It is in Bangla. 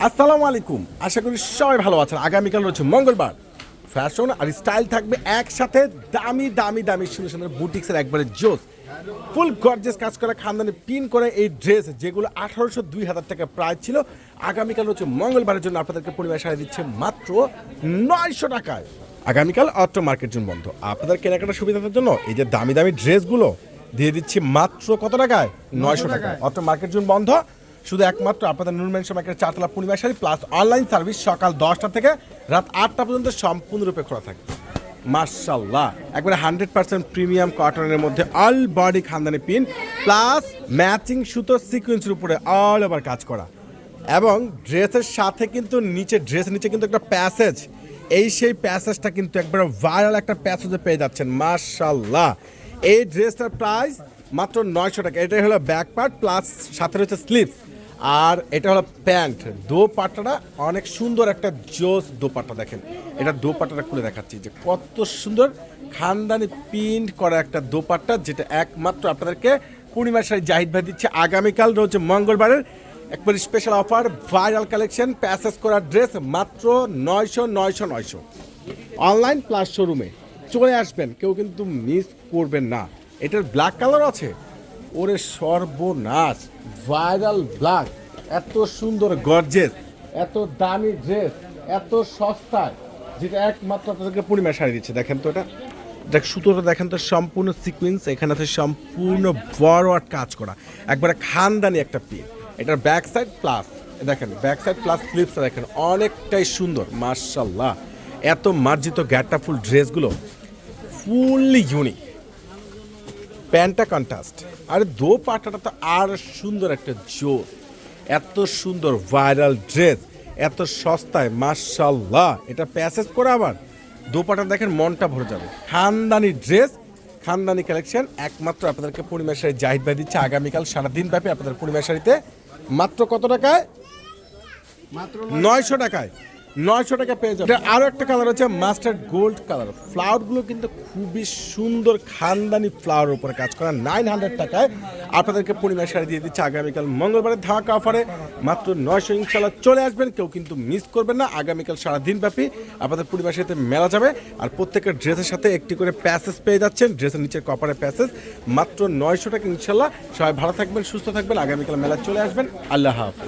আসসালামু আলাইকুম, আশা করি সবাই ভালো আছেন। আগামীকাল রয়েছে মঙ্গলবার। ফ্যাশন আর স্টাইল থাকবে একসাথে। দামি দামি দামি সুন্দর সুন্দর বুটিক্সের একবারে জোস ফুল গর্জেস কাজ করা খানদানি পিন করে এই ড্রেস যেগুলো 1800-2000 টাকা প্রাইস ছিল, আগামীকাল হচ্ছে মঙ্গলবারের জন্য আপনাদেরকে পরিবার সারা দিচ্ছে মাত্র 900 টাকায়। আগামীকাল অটো মার্কেট জোন বন্ধ। আপনাদের কেনাকাটার সুবিধার জন্য এই যে দামি দামি ড্রেসগুলো দিয়ে দিচ্ছি মাত্র কত টাকায়? 900 টাকায়। অটো মার্কেট জোন বন্ধ, শুধু একমাত্র আপনাদের নূর মেনশন মার্কেটের চারতলা পূর্ণিমা শাড়ি প্লাস অনলাইন সার্ভিস সকাল 10টা থেকে রাত 8টা পর্যন্ত সম্পূর্ণরূপে খোলা থাকে। মাশাআল্লাহ, একবারে 100% প্রিমিয়াম কটনের মধ্যে অল বডি খানদানি পিন প্লাস ম্যাচিং সুতো সিকোয়েন্সের উপরে অল ওভার কাজ করা, এবং ড্রেসের সাথে কিন্তু ড্রেসের নিচে কিন্তু একটা প্যাসেজ, সেই প্যাসেজটা কিন্তু একবারে ভাইরাল একটা প্যাসেজে পেয়ে যাচ্ছেন। মাশাআল্লাহ, এই ড্রেসটার প্রাইস মাত্র 900 টাকা। এটাই হলো ব্যাক পার্ট প্লাস সাথে রয়েছে স্লিভস, আর এটা হলো প্যান্ট। দোপাট্টাটা অনেক সুন্দর একটা জোস দোপাট্টা। দেখেন এটা দোপাট্টাটা খুলে দেখাচ্ছি যে কত সুন্দর খানদানি প্রিন্ট করা একটা দোপাট্টা, যেটা একমাত্র আপনাদেরকে পূর্ণিমা শাড়ি জাহিদ ভাই দিচ্ছে। আগামীকাল রয়েছে মঙ্গলবারের একবার special offer, viral collection, passage করা ড্রেস মাত্র 900 অনলাইন প্লাস শোরুমে চলে আসবেন, কেউ কিন্তু মিস করবেন না। এটার ব্ল্যাক কালার আছে, ওরে সর্বনাশ, ভাইরাল ব্ল্যাক, এত সুন্দর গর্জেস, এত দামি ড্রেস, এত সস্তায়, যেটা একমাত্র আপনাদেরকে পূর্ণিমা শাড়ি দিচ্ছে। দেখেন তো এটা দেখ, সুতোটা দেখেন তো সম্পূর্ণ সিকোয়েন্স, এখানে আছে সম্পূর্ণ বড় কাজ করা, একবারে খানদানি একটা পিন। এটার ব্যাক সাইড প্লাস দেখেন, ব্যাক সাইড প্লাস স্লিভস দেখেন অনেকটাই সুন্দর। মাশাআল্লাহ, এত মার্জিত গ্যাটটা ফুল ড্রেসগুলো ফুললি ইউনিক। প্যান্টটা কন্ট্রাস্ট, আর দোপাট্টাটা তো আর সুন্দর একটা জোর। এত সুন্দর ভাইরাল ড্রেস এত সস্তায়, মাশাআল্লাহ। এটা প্যাসেজ করে আবার দোপাট্টা দেখেন, মনটা ভরে যাবে। খানদানি ড্রেস, খানদানি কালেকশন একমাত্র আপনাদেরকে পূর্ণিমা শাড়ি জাহিদ ভাই দিচ্ছে আগামীকাল সারাদিন ব্যাপী আপনাদের পূর্ণিমা শাড়িতে মাত্র কত টাকায়? মাত্র 900 টাকায়। 900 টাকা পেয়ে যাবে। আরও একটা কালার হচ্ছে মাস্টার্ড গোল্ড কালার। ফ্লাওয়ারগুলো কিন্তু খুবই সুন্দর খানদানি ফ্লাওয়ার উপরে কাজ করা। 900 টাকায় আপনাদেরকে পূর্ণিমা শাড়ি দিয়ে দিচ্ছে আগামীকাল মঙ্গলবারের ধামাকা অফারে মাত্র 900। ইনশাল্লাহ চলে আসবেন, কেউ কিন্তু মিস করবেন না। আগামীকাল সারাদিন ব্যাপী আপনাদের পূর্ণিমা শাড়িতে মেলা যাবে, আর প্রত্যেকের ড্রেসের সাথে একটি করে প্যাসেজ পেয়ে যাচ্ছেন। ড্রেসের নিচের কপারের প্যাসেজ মাত্র 900 টাকা। ইনশাল্লাহ সবাই ভালো থাকবেন, সুস্থ থাকবেন, আগামীকাল মেলা চলে আসবেন। আল্লাহ হাফেজ।